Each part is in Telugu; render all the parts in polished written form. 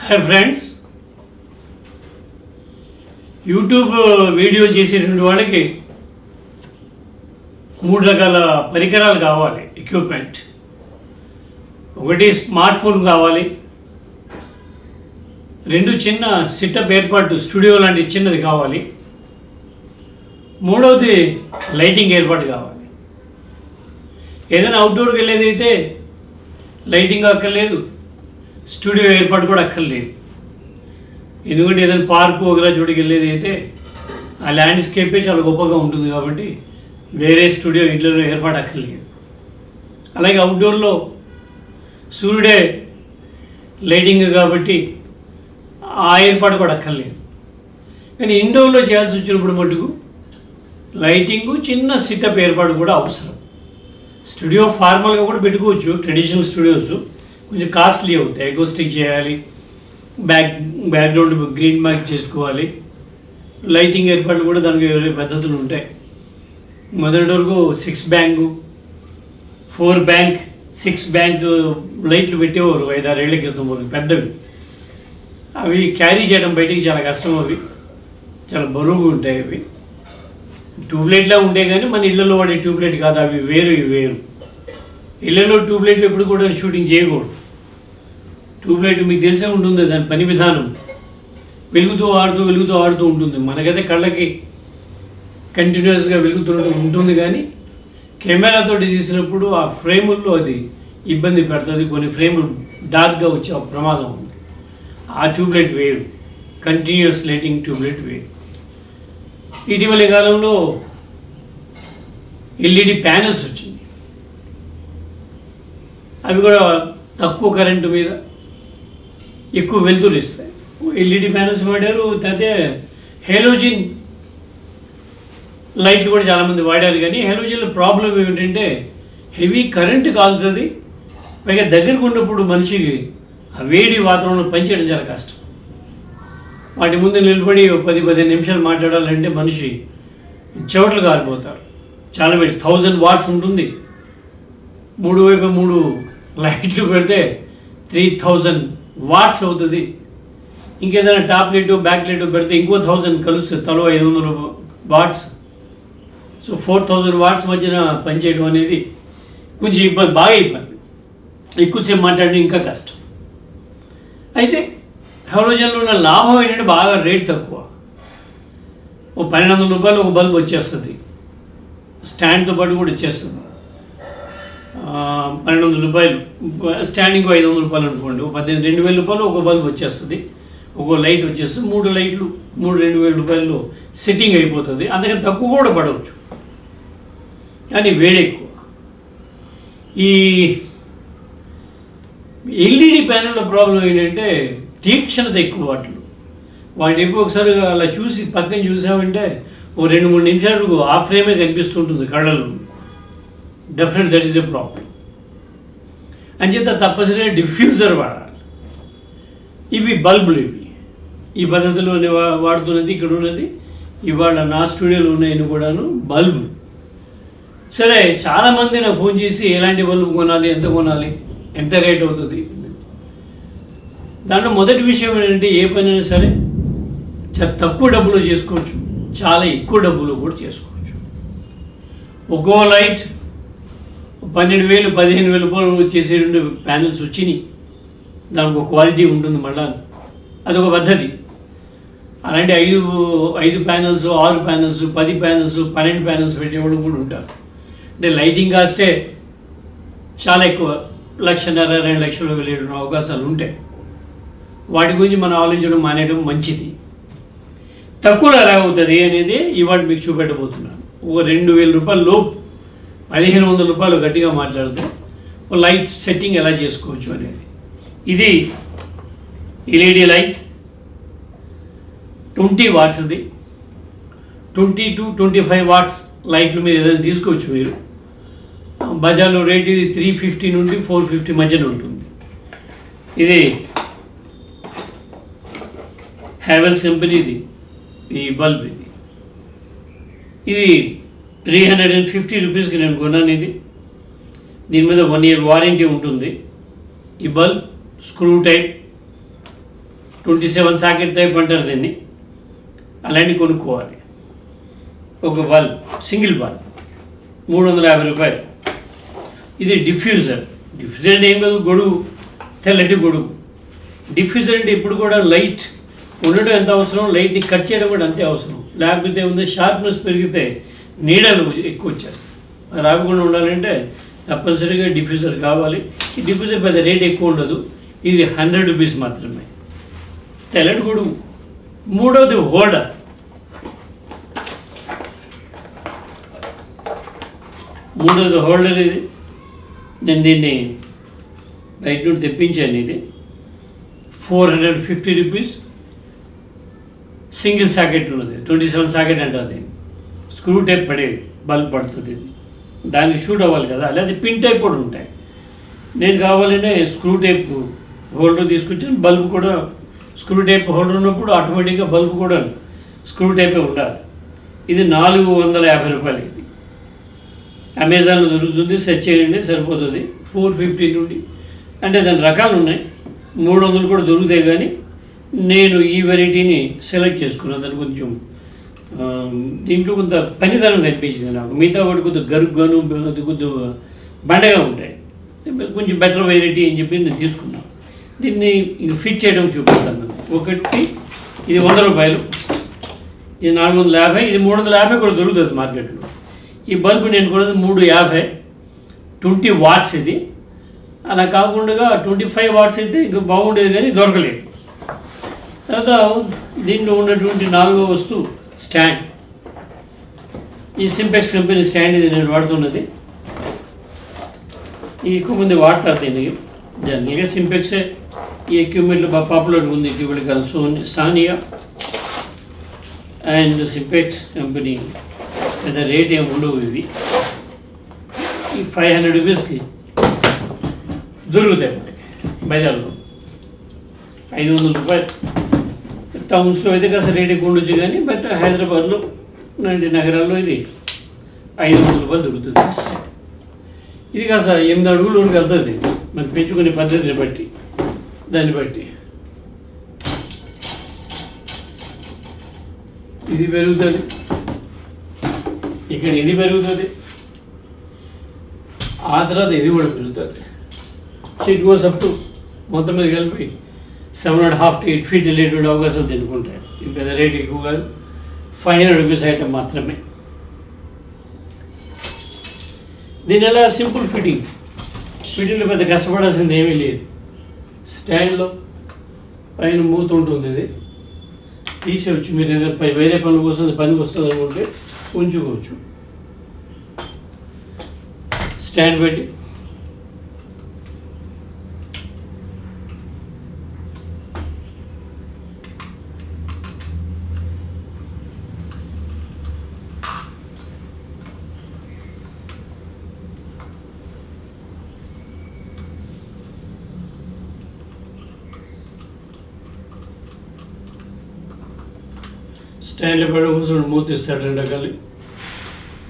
హాయ్ ఫ్రెండ్స్, యూట్యూబ్ వీడియో చేసేటువంటి వాళ్ళకి 3 రకాల పరికరాలు కావాలి. ఎక్విప్మెంట్ ఒకటి స్మార్ట్ ఫోన్ కావాలి, 2 చిన్న సిటప్ ఏర్పాటు స్టూడియో లాంటి చిన్నది కావాలి, 3వది లైటింగ్ ఏర్పాటు కావాలి. ఏదైనా అవుట్డోర్కి వెళ్ళేది అయితే లైటింగ్ అక్కర్లేదు, స్టూడియో ఏర్పాటు కూడా అక్కర్లేదు. ఎందుకంటే ఏదైనా పార్కు వగరా చోటుకి వెళ్ళేది అయితే ఆ ల్యాండ్స్కేపే చాలా గొప్పగా ఉంటుంది కాబట్టి వేరే స్టూడియో ఇంట్లో ఏర్పాటు అక్కర్లేదు. అలాగే అవుట్డోర్లో సూర్యుడే లైటింగ్ కాబట్టి ఆ ఏర్పాటు కూడా అక్కర్లేదు. కానీ ఇండోర్లో చేయాల్సి వచ్చినప్పుడు మటుకు లైటింగు చిన్న సిటప్ ఏర్పాటు కూడా అవసరం. స్టూడియో ఫార్మల్గా కూడా పెట్టుకోవచ్చు, ట్రెడిషనల్ స్టూడియోస్ కొంచెం కాస్ట్లీ అవుతాయి. ఎకోస్టిక్ చేయాలి, బ్యాక్గ్రౌండ్ గ్రీన్ మ్యాక్ చేసుకోవాలి, లైటింగ్ ఏర్పాట్లు కూడా దానికి వేరే పద్ధతులు ఉంటాయి. మొదటి వరకు 6 బ్యాంక్ 4 బ్యాంక్ 6 బ్యాంక్ లైట్లు పెట్టేవారు 5-6 ఏళ్ల క్రితం వరకు, పెద్దవి. అవి క్యారీ చేయడం బయటికి చాలా కష్టం, అవి చాలా బరువుగా ఉంటాయి. అవి ట్యూబ్లైట్లా ఉంటాయి కానీ మన ఇళ్లలో వాడే ట్యూబ్లైట్ కాదు, అవి వేరు ఇవి వేరు. ఇళ్లలో ట్యూబ్లైట్లు ఎప్పుడు కూడా షూటింగ్ చేయకూడదు. ట్యూబ్లైట్ మీకు తెలిసే ఉంటుంది, దాని పని విధానం వెలుగుతూ ఆడుతూ ఉంటుంది. మనకైతే కళ్ళకి కంటిన్యూస్గా వెలుగుతున్నట్టు ఉంటుంది, కానీ కెమెరాతో తీసినప్పుడు ఆ ఫ్రేముల్లో అది ఇబ్బంది పెడుతుంది. కొన్ని ఫ్రేములు డార్క్గా వచ్చే ప్రమాదం ఉంది. ఆ ట్యూబ్లైట్ వేరు, కంటిన్యూస్ లైటింగ్ ట్యూబ్లైట్ వేరు. ఇటీవలి కాలంలో ఎల్ఈడి ప్యానెల్స్ వచ్చింది. అవి కూడా తక్కువ కరెంటు మీద ఎక్కువ వెలుతురు ఇస్తాయి. ఎల్ఈడి ప్యానెల్స్ వాడారు, అయితే హెలోజిన్ లైట్లు కూడా చాలామంది వాడారు. కానీ హెలోజిన్లో ప్రాబ్లం ఏమిటంటే హెవీ కరెంటు కాలుతుంది, పైగా దగ్గరకు ఉన్నప్పుడు మనిషికి ఆ వేడి వాతావరణంలో పనిచేయడం చాలా కష్టం. వాటి ముందు నిలబడి 10-15 నిమిషాలు మాట్లాడాలంటే మనిషి చెవట్లు కారిపోతారు. చాలా వేడి, 1000 వాట్స్ ఉంటుంది. 3 వైపు 3 లైట్లు పెడితే 3000 వాట్స్ అవుతుంది. ఇంకేదైనా టాప్ లైట్ బ్యాక్ లైట్ పెడితే ఇంకో 1000 కలుస్తుంది, తలో 500 వాట్స్. సో 4000 వాట్స్ మధ్యన పనిచేయడం అనేది కొంచెం ఇబ్బంది, బాగా ఇబ్బంది. ఎక్కువసేపు మాట్లాడడం ఇంకా కష్టం. అయితే హెలోజన్లో ఉన్న లాభం ఏంటంటే బాగా రేట్ తక్కువ. ఓ 1200 రూపాయలు ఒక బల్బ్ వచ్చేస్తుంది, స్టాండ్తో పాటు కూడా వచ్చేస్తుంది. 1200 రూపాయలు స్టాండింగ్, 500 రూపాయలు అనుకోండి, 2000 రూపాయలు ఒక బల్బ్ వచ్చేస్తుంది, ఒక లైట్ వచ్చేస్తుంది. 3 లైట్లు 2000 రూపాయలు సెట్టింగ్ అయిపోతుంది. అందుకని తక్కువ కూడా పడవచ్చు, కానీ వేడి ఎక్కువ. ఈ ఎల్ఈడి ప్యానెల్లో ప్రాబ్లం ఏంటంటే తీక్షణత ఎక్కువ. వాటి ఎక్కువ ఒకసారి అలా చూసి పక్కన చూసామంటే ఓ 2-3 నిమిషాలకు ఆ ఫ్రేమే కనిపిస్తుంటుంది కళ్ళలో. Definite that is a problem. అంచేత తప్పనిసరిగా డిఫ్యూజర్ వాడాలి. ఇవి బల్బులు, ఇవి ఈ పద్ధతిలో వాడుతున్నది ఇక్కడ ఉన్నది. ఇవాళ నా స్టూడియోలో ఉన్నాయని కూడాను బల్బులు. సరే, చాలామంది నాకు ఫోన్ చేసి ఎలాంటి బల్బు కొనాలి, ఎంత కొనాలి, ఎంత రేట్ అవుతుంది. దాంట్లో మొదటి విషయం ఏంటంటే ఏ పనైనా సరే చాలా తక్కువ డబ్బులో చేసుకోవచ్చు, చాలా ఎక్కువ డబ్బులో కూడా చేసుకోవచ్చు. ఒక్కో లైట్ 12,000-15,000 రూపాయలు చేసే ప్యానెల్స్ వచ్చినాయి. దానికి ఒక క్వాలిటీ ఉంటుంది, మళ్ళా అదొక పద్ధతి. అలాంటి 5 ప్యానెల్స్, 6 ప్యానెల్స్, 10 ప్యానెల్స్, 12 ప్యానెల్స్ పెట్టేవాళ్ళు కూడా ఉంటారు. అంటే లైటింగ్ కాస్టే చాలా ఎక్కువ, 1,50,000-2 లక్షలు వెళ్ళే అవకాశాలు ఉంటాయి. వాటి గురించి మనం ఆలోచించడం మానేయడం మంచిది. తక్కువలో ఎలా అవుతుంది అనేది ఇవాళ మీకు చూపెట్టబోతున్నాను. ఒక 2,000 రూపాయల లోపు, 1,500 రూపాయలు గట్టిగా మాట్లాడుతూ లైట్ సెట్టింగ్ ఎలా చేసుకోవచ్చు అనేది. ఇది ఎల్ఈడి లైట్ 20 వాట్స్ది. 20-25 వాట్స్ లైట్లు మీరు ఏదైనా తీసుకోవచ్చు. మీరు బజార్లో రేట్ ఇది 350 నుండి 450 మధ్యన ఉంటుంది. ఇది హ్యావెల్స్ కంపెనీది ఈ బల్బ్. ఇది 350 రూపీస్కి నేను కొన్నాను. ఇది దీని మీద 1 year వారంటీ ఉంటుంది. ఈ bulb screw type 27 socket type అంటారు దీన్ని. అలాంటివి కొనుక్కోవాలి. ఒక బల్బ్, సింగిల్ బల్బ్ 350 రూపాయలు. ఇది డిఫ్యూజర్. డిఫ్యూజర్ అంటే ఏం కాదు, గొడుగు, తెల్లటి గొడుగు. డిఫ్యూజర్ అంటే ఇప్పుడు కూడా లైట్ ఉండడం ఎంత అవసరం, లైట్ని కట్ చేయడం కూడా అంతే అవసరం. లేకపోతే ఉంది షార్ప్నెస్ పెరిగితే నీడలు ఎక్కువ వచ్చేస్తాయి. రాకుండా ఉండాలంటే తప్పనిసరిగా డిఫ్యూజర్ కావాలి. ఈ డిఫ్యూజర్ పెద్ద రేట్ ఎక్కువ ఉండదు. ఇది 100 రూపీస్ మాత్రమే. తెల్లటి గొడుగు. మూడవది హోల్డర్. ఇది నేను దీన్ని బయట నుండి తెప్పించాను. ఇది 450 రూపీస్. సింగిల్ సాకెట్ ఉన్నది, 27 సాకెట్ అంటుంది. స్క్రూ టైప్ పడేది, బల్బ్ పడుతుంది. ఇది దానికి షూట్ అవ్వాలి కదా, లేదా పిన్ టైప్ కూడా ఉంటాయి. నేను కావాలంటే స్క్రూ టైప్ హోల్డర్ తీసుకొచ్చాను. బల్బ్ కూడా స్క్రూ టైప్ హోల్డర్ ఉన్నప్పుడు ఆటోమేటిక్గా బల్బ్ కూడా స్క్రూ టైపే ఉండాలి. ఇది 450 రూపాయలు. ఇది అమెజాన్లో దొరుకుతుంది, సెర్చ్ చేయండి సరిపోతుంది. 450 నుండి అంటే దాని రకాలు ఉన్నాయి. 300 కూడా దొరుకుతాయి. కానీ నేను ఈ వెరైటీని సెలెక్ట్ చేసుకున్నాను. దాని కొంచెం దీంట్లో కొంత పనితనం కనిపించింది నాకు. మిగతా వాటి కొద్దిగా గరుగ్గాను, కొద్దిగా బండగా ఉంటాయి. కొంచెం బెటర్ వెరైటీ అని చెప్పి నేను తీసుకున్నాను. దీన్ని ఇంక ఫిట్ చేయడం చూపిస్తాను. ఒకటి ఇది 100 రూపాయలు, ఇది 450, ఇది 350 కూడా దొరుకుతుంది మార్కెట్లో. ఈ బల్బు నేను కొన్నది 350, 20 వాట్స్ ఇది. అలా కాకుండా 25 వాట్స్ అయితే ఇంకా బాగుండేది, కానీ దొరకలేదు. తర్వాత దీంట్లో ఉన్నటువంటి 4వ వస్తువు స్టాండ్. ఈ సింపెక్స్ కంపెనీ స్టాండ్. ఇది నేను వాడుతున్నది. ఎక్కువ మంది వాడతారు దీనికి. జనరల్గా సింపెక్సే ఈ ఎక్విప్మెంట్లో బాగా పాపులర్ ఉంది. ఎక్విప్మెంట్ కాదు, సానియా అండ్ సింపెక్స్ కంపెనీ పెద్ద రేట్ ఏమి ఉండవు. ఇవి ఈ 500 రూపీస్కి దొరుకుతాయి మనకి బజార్లో. 500 రూపాయలు. టౌన్స్లో అయితే కాస్త రేట్ ఎక్కువ ఉండొచ్చు, కానీ బట్ హైదరాబాద్లో లాంటి నగరాల్లో ఇది 500 రూపాయలు దొరుకుతుంది. ఇది కాస్త 8 అడుగులు వరకు వెళ్తుంది మనం పెంచుకునే పద్ధతిని బట్టి, దాన్ని బట్టి. ఇది పెరుగుతుంది, ఇక్కడ ఇది పెరుగుతుంది, ఆ తర్వాత ఇది కూడా పెరుగుతుంది. ఇట్ గోస్ అప్ టు మొత్తం మీద కలిపి 7.5 to 8 feet వెళ్ళేటువంటి అవకాశం తినుకుంటాయి. ఇది పెద్ద రేట్ ఎక్కువ కాదు. 500 రూపీస్ ఐటమ్ మాత్రమే. దీని ఎలా సింపుల్ ఫిట్టింగ్లో పెద్ద కష్టపడాల్సింది ఏమీ లేదు. స్టాండ్లో పైన మూత ఉంటుంది. ఇది తీసేవచ్చు. మీరు ఏదైనా వేరే పనుల కోసం పనికి వస్తుంది అనుకుంటే ఉంచుకోవచ్చు. స్టాండ్ పెట్టి స్టాండ్లో పడి కూర్చొని మూతిస్తాడు 2 రకాలు.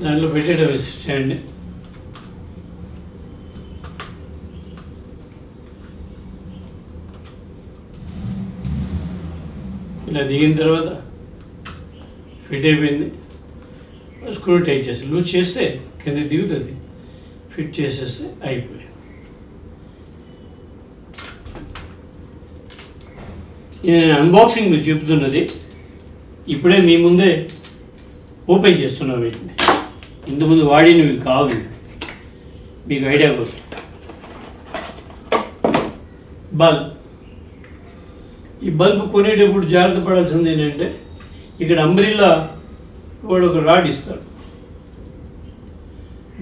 దాంట్లో పెట్టేయడం స్టాండ్. ఇలా దిగిన తర్వాత ఫిట్ అయిపోయింది. స్క్రూ టైట్ చేసి లూజ్ చేస్తే కింద దిగుతుంది. ఫిట్ చేసేస్తే అయిపోయింది. నేను అన్బాక్సింగ్ మీరు చెప్తున్నది ఇప్పుడే మీ ముందే ఓపెన్ చేస్తున్నా. వీటిని ఇంతకుముందు వాడినవి కావు, మీకు ఐడియా కోసం. బల్బ్. ఈ బల్బ్ కొనేటప్పుడు జాగ్రత్త పడాల్సింది ఏంటంటే, ఇక్కడ అంబ్రిల్లా వాడు ఒక రాడ్ ఇస్తాడు,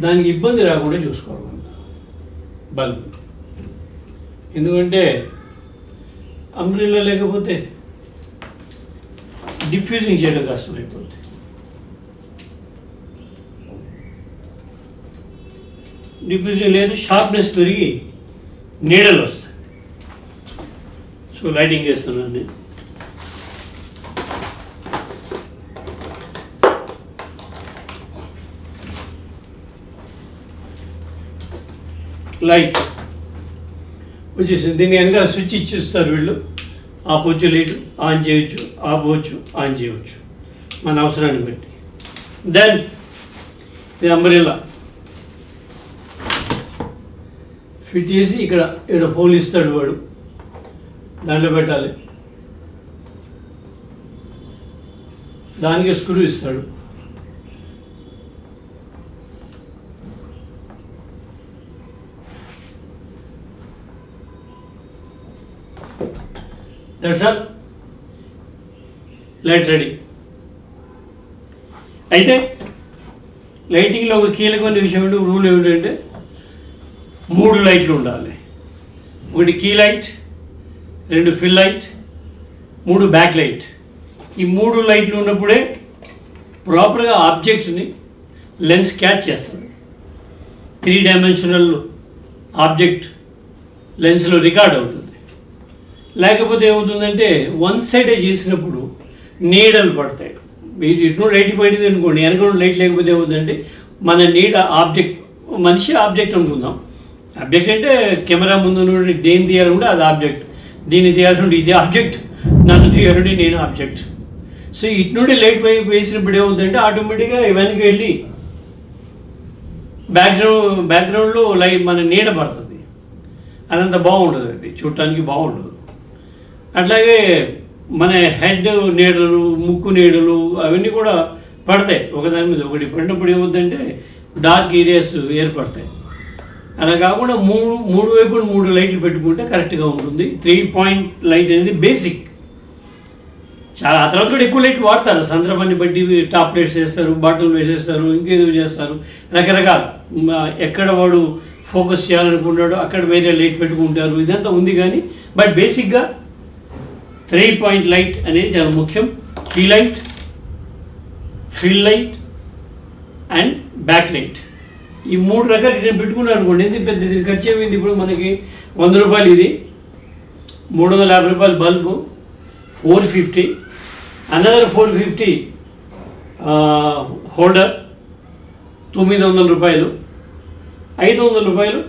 దానికి ఇబ్బంది రాకుండా చూసుకోవాలి మనం బల్బ్. ఎందుకంటే అంబ్రిల్లా లేకపోతే డిఫ్యూజింగ్ చేయడం కష్టమైపోతుంది. డిఫ్యూజింగ్ లేదు, షార్ప్నెస్ పెరిగి నీడలు వస్తాయి. సో లైటింగ్ చేస్తున్నాను నేను. లైట్ వచ్చేసింది. దీన్ని వెనకాల స్విచ్ ఇచ్చిస్తారు వీళ్ళు. ఆపవచ్చు లైట్, ఆన్ చేయొచ్చు, ఆపవచ్చు, ఆన్ చేయవచ్చు మన అవసరాన్ని బట్టి. దెన్ ఇది అంబ్రెల్లా ఫిట్ చేసి ఇక్కడ హోల్ ఇస్తాడు వాడు, దాంట్లో పెట్టాలి. దానికి స్క్రూ ఇస్తాడు. That's all, light ready. అయితే లైటింగ్లో ఒక కీలకమైన విషయం రూల్ ఏమిటంటే 3 లైట్లు ఉండాలి. ఒకటి key light, 2 fill light, 3 back light. ఈ 3 లైట్లు ఉన్నప్పుడే ప్రాపర్గా ఆబ్జెక్ట్ని లెన్స్ క్యాచ్ చేస్తుంది. 3 డైమెన్షనల్ ఆబ్జెక్ట్ లెన్స్లో రికార్డ్ అవుతుంది. లేకపోతే ఏమవుతుందంటే వన్ సైడే చేసినప్పుడు నీడలు పడతాయి. మీరు ఇటు లైట్ పడింది అనుకోండి, వెనక లైట్ లేకపోతే ఏమవుతుందంటే మన నీడ ఆబ్జెక్ట్, మనిషి ఆబ్జెక్ట్ అనుకుందాం. ఆబ్జెక్ట్ అంటే కెమెరా ముందు నుండి దేని తీయాలంటే అది ఆబ్జెక్ట్, దీన్ని తీయాలంటే ఇది ఆబ్జెక్ట్, నన్ను తీయాలంటే నేను ఆబ్జెక్ట్. సో ఇటు నుండి లైట్ వేసినప్పుడు ఏమవుతుందంటే ఆటోమేటిక్గా వెనక్కి వెళ్ళి బ్యాక్గ్రౌండ్లో లైట్ మన నీడ పడుతుంది. అదంతా బాగుండదు, అది చూడటానికి బాగుండదు. అట్లాగే మన హెడ్ నీడలు, ముక్కు నీడలు అవన్నీ కూడా పడతాయి ఒకదాని మీద ఒకటి. పడినప్పుడు ఏమవుతుందంటే డార్క్ ఏరియాస్ ఏర్పడతాయి. అలా కాకుండా మూడు వైపులు 3 లైట్లు పెట్టుకుంటే కరెక్ట్గా ఉంటుంది. 3 పాయింట్ లైట్ అనేది బేసిక్. చాలా ఆ తర్వాత కూడా ఎక్కువ లైట్లు వాడతారు, సందర్భాన్ని బట్టి టాప్ లైట్స్ వేస్తారు, బాటిల్ వేసేస్తారు, ఇంకేదో చేస్తారు, రకరకాల. ఎక్కడ వాడు ఫోకస్ చేయాలనుకుంటాడో అక్కడ వేరే లైట్ పెట్టుకుంటారు. ఇదంతా ఉంది కానీ బట్ బేసిక్గా 3 పాయింట్ లైట్ అనేది చాలా ముఖ్యం. Key light, fill light and back light. ఈ 3 రకాలు నేను పెట్టుకున్నాను అనుకోండి. ఎందుకు పెద్ద ఇది ఖర్చు ఏమైంది? ఇప్పుడు మనకి 100 రూపాయలు ఇది, 350 రూపాయలు బల్బు, 450, అనదర్ 450 హోల్డర్, 900 రూపాయలు, 500 రూపాయలు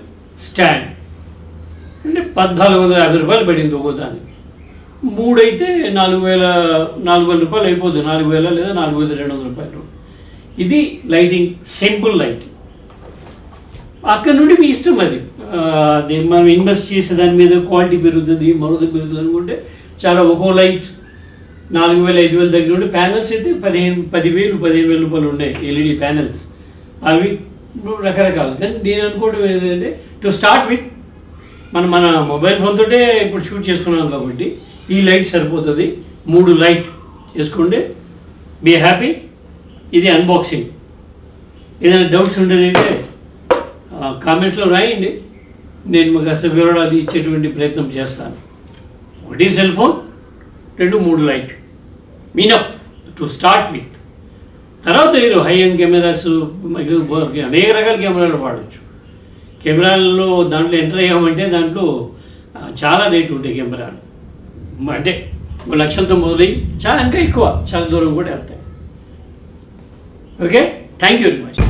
స్టాండ్, అంటే 1450 రూపాయలు పడింది ఒక్కో దానికి. 3 అయితే 4,000 రూపాయలు అయిపోతుంది. 4,000 లేదా 4,200 రూపాయలు. ఇది లైటింగ్, సింపుల్ లైటింగ్. అక్కడ నుండి మీ ఇష్టం. అది మనం ఇన్వెస్ట్ చేసే దాని మీద క్వాలిటీ పెరుగుతుంది, మరొకటి పెరుగుతుంది అనుకుంటే చాలా. ఒక్కో లైట్ 4,000, 5,000 దగ్గర ఉండే ప్యానల్స్ అయితే 10,000, 15,000 రూపాయలు ఉన్నాయి ఎల్ఈడి ప్యానల్స్. అవి రకరకాలు. కానీ నేను అనుకోవడం ఏంటంటే టు స్టార్ట్ విత్ మన మొబైల్ ఫోన్ తోటే ఇప్పుడు షూట్ చేసుకున్నాం కాబట్టి ఈ లైట్ సరిపోతుంది. 3 లైట్ చేసుకోండి, బీ హ్యాపీ. ఇది అన్బాక్సింగ్. ఏదైనా డౌట్స్ ఉండేదైతే కామెంట్స్లో రాయండి, నేను మీకు కాస్త వివరాలు ఇచ్చేటువంటి ప్రయత్నం చేస్తాను. ఒకటి సెల్ ఫోన్, 2, 3 లైట్లు మీనప్ టు స్టార్ట్ విత్. తర్వాత మీరు హై ఎండ్ కెమెరాస్, అనేక రకాల కెమెరాలు వాడచ్చు. కెమెరాల్లో దాంట్లో ఎంటర్ అయ్యామంటే దాంట్లో చాలా రేటు ఉంటాయి కెమెరాలు. అంటే 1,00,000తో మొదలై చాలా ఇంకా ఎక్కువ, చాలా దూరం కూడా వెళ్తాయి. Okay, thank you very much.